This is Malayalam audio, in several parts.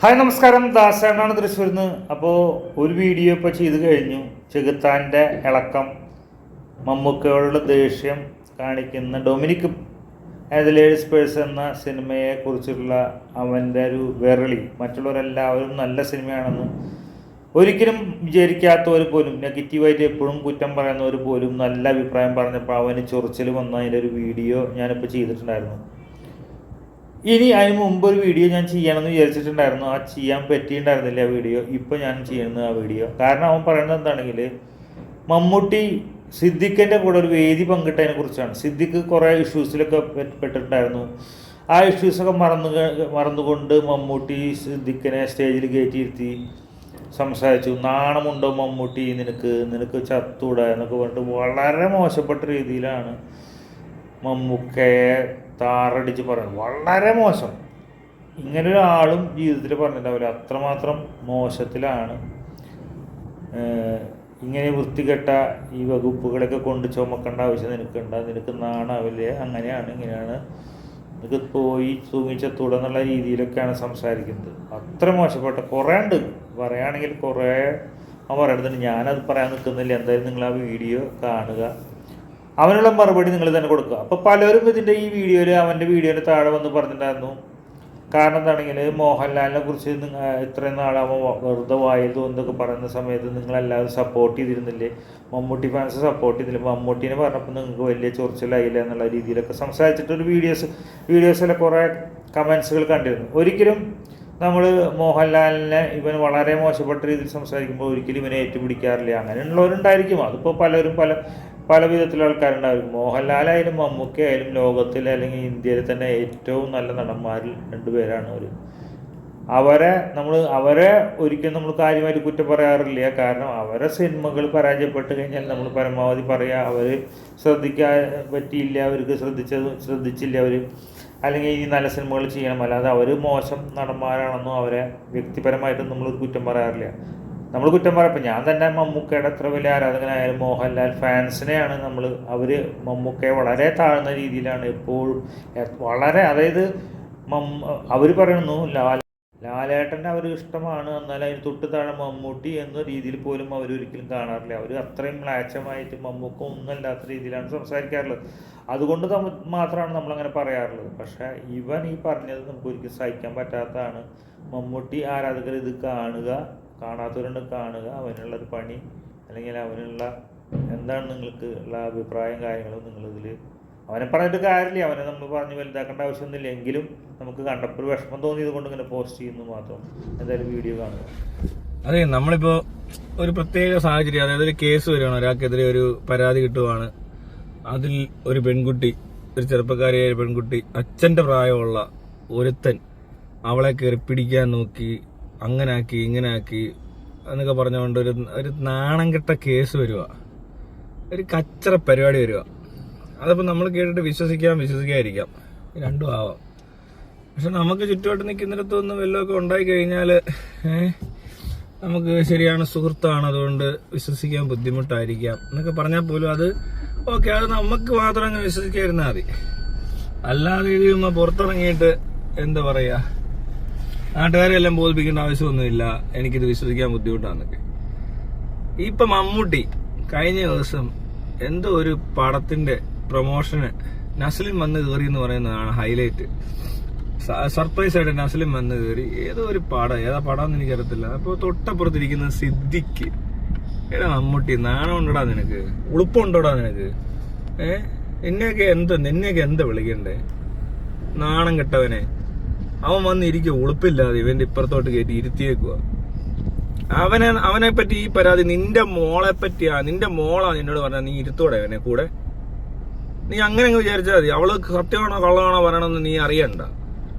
ഹായ് നമസ്കാരം, ദാസേനാണ് തൃശ്ശൂരിൽ നിന്ന്. അപ്പോൾ ഒരു വീഡിയോ ഇപ്പോൾ ചെയ്ത് കഴിഞ്ഞു. ചെകുത്താൻ്റെ ഇളക്കം, മമ്മൂക്കയോടുള്ള ദേഷ്യം കാണിക്കുന്ന ഡൊമിനിക് ആദലേഴ്സ് പേഴ്സ് എന്ന സിനിമയെക്കുറിച്ചുള്ള അവൻ്റെ ഒരു വിരളി. മറ്റുള്ളവരെല്ലാവരും നല്ല സിനിമയാണെന്ന് ഒരിക്കലും വിചാരിക്കാത്തവർ പോലും, നെഗറ്റീവായിട്ട് എപ്പോഴും കുറ്റം പറയുന്നവർ പോലും നല്ല അഭിപ്രായം പറഞ്ഞപ്പോൾ അവന് ചൊറിച്ചിൽ വന്ന അതിൻ്റെ ഒരു വീഡിയോ ഞാനിപ്പോൾ ചെയ്തിട്ടുണ്ടായിരുന്നു. ഇനി അതിന് മുമ്പ് ഒരു വീഡിയോ ഞാൻ ചെയ്യണമെന്ന് വിചാരിച്ചിട്ടുണ്ടായിരുന്നു. ആ ചെയ്യാൻ പറ്റിയിട്ടുണ്ടായിരുന്നില്ല ആ വീഡിയോ. ഇപ്പോൾ ഞാൻ ചെയ്യുന്നത് ആ വീഡിയോ. കാരണം അവൻ പറയുന്നത് എന്താണെങ്കിൽ, മമ്മൂട്ടി സിദ്ദിഖിൻ്റെ കൂടെ ഒരു വേദി പങ്കിട്ടതിനെ കുറിച്ചാണ്. സിദ്ദിഖ് കുറേ ഇഷ്യൂസിലൊക്കെ പെട്ടിട്ടുണ്ടായിരുന്നു. ആ ഇഷ്യൂസൊക്കെ മറന്നുകൊണ്ട് മമ്മൂട്ടി സിദ്ദിഖിനെ സ്റ്റേജിൽ കയറ്റിയിരുത്തി സംസാരിച്ചു. നാണമുണ്ടോ മമ്മൂട്ടി, നിനക്ക് ചത്തൂടാ എന്നൊക്കെ പറഞ്ഞിട്ട് വളരെ മോശപ്പെട്ട രീതിയിലാണ് മമ്മൂക്കയെ താറടിച്ച് പറയുന്നത്. വളരെ മോശം. ഇങ്ങനൊരാളും ജീവിതത്തിൽ പറഞ്ഞിട്ടുണ്ടാവില്ല. അത്രമാത്രം മോശത്തിലാണ്. ഇങ്ങനെ വൃത്തികെട്ട ഈ വകുപ്പുകളൊക്കെ കൊണ്ട് ചുമക്കേണ്ട ആവശ്യം നിനക്കുണ്ട്, നിനക്ക് നാണാവില്ലേ, അങ്ങനെയാണ് ഇങ്ങനെയാണ്, നിനക്ക് പോയി തൂങ്ങിച്ചത്തൂടെ എന്നുള്ള രീതിയിലൊക്കെയാണ് സംസാരിക്കുന്നത്. അത്ര മോശപ്പെട്ട കുറേ ഉണ്ട്. പറയുകയാണെങ്കിൽ കുറേ പറയുന്നുണ്ട്. ഞാനത് പറയാൻ നിൽക്കുന്നില്ല. എന്തായാലും നിങ്ങൾ ആ വീഡിയോ കാണുക. അവനുള്ള മറുപടി നിങ്ങൾ തന്നെ കൊടുക്കുക. അപ്പോൾ പലരും ഇതിൻ്റെ ഈ വീഡിയോയിൽ, അവൻ്റെ വീഡിയോയിൽ താഴെ വന്ന് പറഞ്ഞിട്ടുണ്ടായിരുന്നു. കാരണം എന്താണെങ്കിൽ, മോഹൻലാലിനെ കുറിച്ച് ഇത്രയും നാളാകുമ്പോൾ വെറുതെ വായതു എന്നൊക്കെ പറയുന്ന സമയത്ത് നിങ്ങളെല്ലാവരും സപ്പോർട്ട് ചെയ്തിരുന്നില്ലേ, മമ്മൂട്ടി ഫാൻസ് സപ്പോർട്ട് ചെയ്തില്ല, മമ്മൂട്ടീനെ പറഞ്ഞപ്പോൾ നിങ്ങൾക്ക് വലിയ ചൊറിച്ചിലായില്ല എന്നുള്ള രീതിയിലൊക്കെ സംസാരിച്ചിട്ടൊരു വീഡിയോസിലെ കുറേ കമൻസുകൾ കണ്ടിരുന്നു. ഒരിക്കലും നമ്മൾ മോഹൻലാലിനെ ഇവൻ വളരെ മോശപ്പെട്ട രീതിയിൽ സംസാരിക്കുമ്പോൾ ഒരിക്കലും ഇവനെ ഏറ്റുപിടിക്കാറില്ല. അങ്ങനെയുള്ളവരുണ്ടായിരിക്കും. അതിപ്പോൾ പലരും പല വിധത്തിലുള്ള ആൾക്കാരുണ്ടായിരിക്കും. മോഹൻലാലായാലും മമ്മൂക്കയായാലും ലോകത്തിൽ അല്ലെങ്കിൽ ഇന്ത്യയിൽ തന്നെ ഏറ്റവും നല്ല നടന്മാരിൽ രണ്ടുപേരാണ് അവർ. അവരെ ഒരിക്കലും നമ്മൾ കാര്യമായിട്ട് കുറ്റം പറയാറില്ല. കാരണം അവരെ സിനിമകൾ പരാജയപ്പെട്ട് കഴിഞ്ഞാൽ നമ്മൾ പരമാവധി പറയുക അവർ ശ്രദ്ധിക്കാൻ പറ്റിയില്ല, അവർക്ക് ശ്രദ്ധിച്ചില്ല അവർ, അല്ലെങ്കിൽ ഈ നല്ല സിനിമകൾ ചെയ്യണം. അല്ലാതെ അവർ മോശം നടന്മാരാണെന്നോ അവരെ വ്യക്തിപരമായിട്ടും നമ്മൾ കുറ്റം പറയാറില്ല. നമ്മൾ കുറ്റം പറയപ്പോൾ ഞാൻ തന്നെ മമ്മൂക്കയുടെ എത്ര വലിയ ആരാധകനായാലും മോഹൻലാൽ ഫാൻസിനെയാണ് അവർ മമ്മൂക്കയെ വളരെ താഴ്ന്ന രീതിയിലാണ് എപ്പോഴും വളരെ, അതായത് അവർ പറയുന്നു ലാലേട്ടൻ്റെ അവർ ഇഷ്ടമാണ്, എന്നാൽ അതിന് തൊട്ട് താഴെ മമ്മൂട്ടി എന്ന രീതിയിൽ പോലും അവരൊരിക്കലും കാണാറില്ല. അവർ അത്രയും മ്ലാച്ഛമായിട്ട് മമ്മൂക്ക ഒന്നുമല്ലാത്ത രീതിയിലാണ് സംസാരിക്കാറുള്ളത്. അതുകൊണ്ട് മാത്രമാണ് നമ്മളങ്ങനെ പറയാറുള്ളത്. പക്ഷേ ഇവൻ ഈ പറഞ്ഞത് നമുക്ക് ഒരിക്കലും സഹിക്കാൻ പറ്റാത്തതാണ്. മമ്മൂട്ടി ആരാധകർ ഇത് കാണാത്തവരുണ്ട്, കാണുക. അവനുള്ളൊരു പണി അല്ലെങ്കിൽ അവനുള്ള എന്താണ് നിങ്ങൾക്ക് ഉള്ള അഭിപ്രായം കാര്യങ്ങളും നിങ്ങളിതിൽ അവനെ പറഞ്ഞിട്ട് കാര്യമില്ല. അവനെ നമ്മൾ പറഞ്ഞ് വലുതാക്കേണ്ട ആവശ്യമൊന്നുമില്ല. എങ്കിലും നമുക്ക് കണ്ടപ്പോൾ വിഷമം തോന്നിയത് കൊണ്ട് ഇങ്ങനെ പോസ്റ്റ് ചെയ്യുന്നു മാത്രം. എന്തായാലും വീഡിയോ കാണുക. അതെ, നമ്മളിപ്പോൾ ഒരു പ്രത്യേക സാഹചര്യം, അതായത് ഒരു കേസ് വരികയാണ്, ഒരാൾക്കെതിരെ ഒരു പരാതി കിട്ടുവാണ്. അതിൽ ഒരു പെൺകുട്ടി, ഒരു ചെറുപ്പക്കാരിയായ പെൺകുട്ടി, അച്ഛൻ്റെ പ്രായമുള്ള ഒരുത്തൻ അവളെ കയറി പിടിക്കാൻ നോക്കി, അങ്ങനാക്കി ഇങ്ങനാക്കി എന്നൊക്കെ പറഞ്ഞുകൊണ്ട് ഒരു നാണം കെട്ട കേസ് വരിക, ഒരു കച്ചറ പരിപാടി വരിക. അതിപ്പോൾ നമ്മൾ കേട്ടിട്ട് വിശ്വസിക്കാതിരിക്കാം, രണ്ടും ആവാം. പക്ഷെ നമുക്ക് ചുറ്റുമായിട്ട് നിൽക്കുന്നിടത്തൊന്നും വല്ലതൊക്കെ ഉണ്ടായി കഴിഞ്ഞാൽ നമുക്ക് ശരിയാണ്, സുഹൃത്താണ്, അതുകൊണ്ട് വിശ്വസിക്കാൻ ബുദ്ധിമുട്ടായിരിക്കാം എന്നൊക്കെ പറഞ്ഞാൽ പോലും അത് ഓക്കെ, അത് നമുക്ക് മാത്രം അങ്ങ് വിശ്വസിക്കാതിരുന്നാൽ മതി. അല്ലാതെ ഇത് പുറത്തിറങ്ങിയിട്ട് എന്താ പറയുക, നാട്ടുകാരെല്ലാം ബോധിപ്പിക്കേണ്ട ആവശ്യമൊന്നുമില്ല, എനിക്കിത് വിശ്വസിക്കാൻ ബുദ്ധിമുട്ടാന്നൊക്കെ. ഇപ്പൊ മമ്മൂട്ടി കഴിഞ്ഞ ദിവസം എന്തോ ഒരു പടത്തിന്റെ പ്രൊമോഷന് നസ്ലിൻ വന്ന് കയറി എന്ന് പറയുന്നതാണ് ഹൈലൈറ്റ്. സർപ്രൈസ് ആയിട്ട് നസ്ലിൻ വന്ന് കയറി. ഏതാ പടം എന്ന് എനിക്കറിയത്തില്ല. അപ്പോൾ തൊട്ടപ്പുറത്തിരിക്കുന്ന സിദ്ദിഖ്, എടാ മമ്മൂട്ടി നാണം ഉണ്ടോടാ നിനക്ക്, ഉളുപ്പുണ്ടോടാ നിനക്ക്, നിന്നെയൊക്കെ എന്താ വിളിക്കണ്ടേ, നാണം കെട്ടവനെ. അവൻ വന്നിരിക്കുക ഉളുപ്പില്ലാതെ ഇവന്റെ ഇപ്പുറത്തോട്ട് കയറ്റി ഇരുത്തിയേക്കുക. അവനെ പറ്റി ഈ പരാതി നിന്റെ മോളെ പറ്റിയാ, നിന്റെ മോളാ നിന്നോട് പറഞ്ഞാൽ നീ ഇരുത്തോടെ അവനെ കൂടെ. നീ അങ്ങനെ അങ്ങ് വിചാരിച്ചാൽ മതി. അവള് സത്യമാണോ കള്ളമാണോ പറയണമെന്ന് നീ അറിയണ്ട.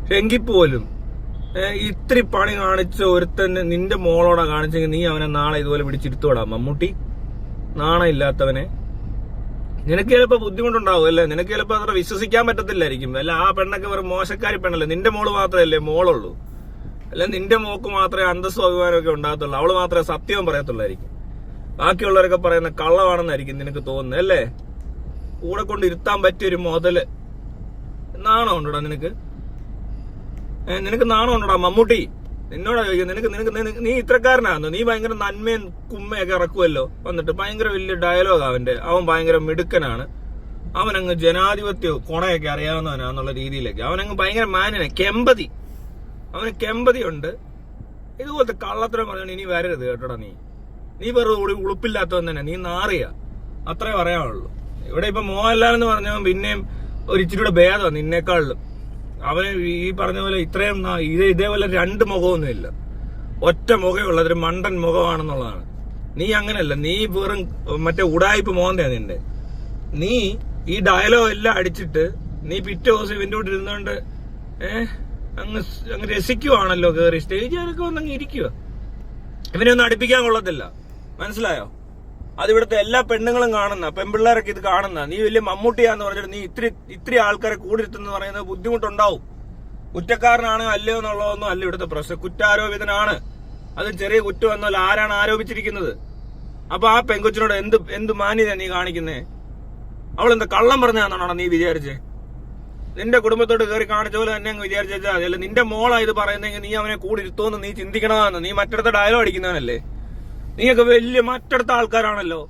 പക്ഷെ എങ്കിൽ പോലും ഇത്തിരി പണി കാണിച്ച ഒരുത്തന്നെ നിന്റെ മോളോടാ കാണിച്ചെങ്കിൽ നീ അവനെ നാളെ ഇതുപോലെ പിടിച്ചിരുത്തോടാ മമ്മൂട്ടി, നാണം ഇല്ലാത്തവനെ. നിനക്ക് ചിലപ്പോൾ ബുദ്ധിമുട്ടുണ്ടാവും അല്ലേ, നിനക്ക് ചിലപ്പോൾ അത്ര വിശ്വസിക്കാൻ പറ്റത്തില്ലായിരിക്കും. അല്ല, ആ പെണ്ണൊക്കെ ഒരു മോശക്കാരി പെണ്ണല്ലേ, നിന്റെ മോള് മാത്രമല്ലേ മോളുള്ളൂ, അല്ല നിന്റെ മോക്ക് മാത്രമേ അന്തസ്സും അഭിമാനമൊക്കെ ഉണ്ടാകത്തുള്ളൂ, അവള് മാത്രമേ സത്യവും പറയത്തുള്ളായിരിക്കും. ബാക്കിയുള്ളവരൊക്കെ പറയുന്ന കള്ളമാണെന്നായിരിക്കും നിനക്ക് തോന്നുന്നത് അല്ലേ. കൂടെ കൊണ്ട് ഇരുത്താൻ പറ്റിയൊരു മുതല് നാണം ഉണ്ടോടാ നിനക്ക്? നിനക്ക് നാണം ഉണ്ടോടാ മമ്മൂട്ടി? നിന്നോടാ ചോദിക്കുന്നത്, നീ ഇത്രക്കാരനാണോ? നീ ഭയങ്കര നന്മയും കുമ്മയൊക്കെ ഇറക്കുമല്ലോ വന്നിട്ട്. ഭയങ്കര വലിയ ഡയലോഗ് അവൻ ഭയങ്കര മിടുക്കനാണ്, അവനങ്ങ് ജനാധിപത്യവും കൊണയൊക്കെ അറിയാവുന്നവനാന്നുള്ള രീതിയിലേക്ക് അവനങ്ങ് ഭയങ്കര മാന്യനെ. അവന് കെമ്പതി ഉണ്ട്. ഇതുപോലത്തെ കള്ളത്തരം പറഞ്ഞാൽ ഇനി വരരുത് കേട്ടോടാ. നീ വെറുതെ ഉളുപ്പില്ലാത്തവൻ തന്നെ, നീ നാറിയ, അത്രേ പറയാനുള്ളൂ. ഇവിടെ ഇപ്പൊ മോഹൻലാൽ എന്ന് പറഞ്ഞവൻ പിന്നെയും ഒരു ഇച്ചിരിയുടെ ഭേദമാണ് നിന്നേക്കാളിലും. അവന് ഈ പറഞ്ഞ പോലെ ഇത്രയും ഇതേപോലെ 2 മുഖമൊന്നുമില്ല, ഒറ്റ മുഖമുള്ളത് ഒരു മണ്ടൻ മുഖമാണെന്നുള്ളതാണ്. നീ അങ്ങനെയല്ല, നീ വെറും മറ്റേ ഉടായ്പ മോഹന്തയാ നിന്റെ. നീ ഈ ഡയലോഗ് എല്ലാം അടിച്ചിട്ട് നീ പിറ്റേ ദിവസം ഇവന്റെ കൂടെ ഇരുന്നുകൊണ്ട് അങ്ങ് രസിക്കുവാണല്ലോ. കയറി സ്റ്റേജിലൊക്കെ വന്നങ്ങ് ഇരിക്കുക. ഇവനെ ഒന്നും അടുപ്പിക്കാൻ കൊള്ളത്തില്ല, മനസ്സിലായോ? അതിവിടുത്തെ എല്ലാ പെണ്ണുങ്ങളും കാണുന്ന, പെൺപിള്ളേരൊക്കെ ഇത് കാണുന്ന. നീ വലിയ മമ്മൂട്ടിയാന്ന് പറഞ്ഞിട്ട് നീ ഇത്തിരി ആൾക്കാരെ കൂടിരുത്തെന്ന് പറയുന്നത് ബുദ്ധിമുട്ടുണ്ടാവും. കുറ്റക്കാരനാണ് അല്ലയോ എന്നുള്ളതൊന്നും അല്ല ഇവിടുത്തെ പ്രശ്നം. കുറ്റാരോപിതനാണ്, അത് ചെറിയ കുറ്റം എന്നാൽ ആരാണ് ആരോപിച്ചിരിക്കുന്നത്? അപ്പൊ ആ പെങ്കൊച്ചിനോട് എന്ത് മാന്യത നീ കാണിക്കുന്നേ? അവളെന്താ കള്ളം പറഞ്ഞാന്നാണോ നീ വിചാരിച്ചേ? നിന്റെ കുടുംബത്തോട് കയറി കാണിച്ച പോലെ തന്നെ അങ്ങ് വിചാരിച്ചാൽ മതി. അല്ല, നിന്റെ മോളാ ഇത് പറയുന്നെങ്കിൽ നീ അവനെ കൂടി ഇരുത്തോന്ന് നീ ചിന്തിക്കണമെന്ന്. നീ മറ്റടുത്ത ഡയലോഗ് അടിക്കുന്നവനല്ലേ? നീയൊക്കെ വലിയ മറ്റടുത്ത ആൾക്കാരാണല്ലോ.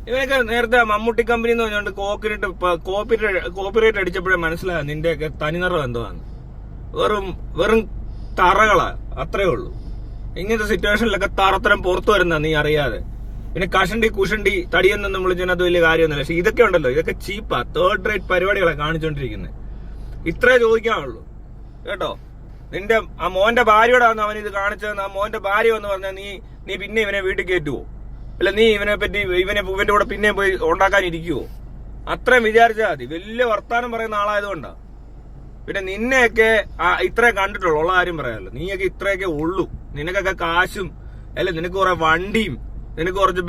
ഇവനൊക്കെ നേരത്തെ മമ്മൂട്ടി കമ്പനി എന്ന് പറഞ്ഞുകൊണ്ട് കോപ്പിറൈറ്റ് അടിച്ചപ്പോഴേ മനസ്സിലായ നിന്റെയൊക്കെ തനിനിറം എന്തുവാന്ന്. വെറും തറകളാ, അത്രേ ഉള്ളൂ. ഇങ്ങനത്തെ സിറ്റുവേഷനിലൊക്കെ തറത്തരം പുറത്തു വരുന്ന നീ അറിയാതെ. പിന്നെ കുഷണ്ടി തടിയെന്നൊന്നും വിളിച്ചത് വലിയ കാര്യമൊന്നുമില്ല. പക്ഷെ ഇതൊക്കെ ഉണ്ടല്ലോ, ഇതൊക്കെ ചീപ്പാ, 3rd rate പരിപാടികളാണ് കാണിച്ചോണ്ടിരിക്കുന്നത്. ഇത്രേ ചോദിക്കാനുള്ളൂ കേട്ടോ. നിന്റെ ആ മോന്റെ ഭാര്യയോടാന്ന് അവൻ ഇത് കാണിച്ചതെന്ന്. ആ മോന്റെ ഭാര്യ എന്ന് പറഞ്ഞാൽ നീ പിന്നെ ഇവനെ വീട്ടിൽ കയറ്റുവോ? അല്ല, നീ ഇവന്റെ കൂടെ പിന്നെ പോയി ഉണ്ടാക്കാനിരിക്കുവോ? അത്രയും വിചാരിച്ചാൽ മതി. വലിയ വർത്താനം പറയുന്ന ആളായതുകൊണ്ടാ. പിന്നെ നിന്നെയൊക്കെ ഇത്രേ കണ്ടിട്ടുള്ളൂ, ഉള്ള കാര്യം പറയാമല്ലോ. നീയൊക്കെ ഇത്രയൊക്കെ ഉള്ളൂ. നിനക്കൊക്കെ കാശും അല്ലെ, നിനക്ക് കുറെ വണ്ടിയും, നിനക്ക് കുറച്ച്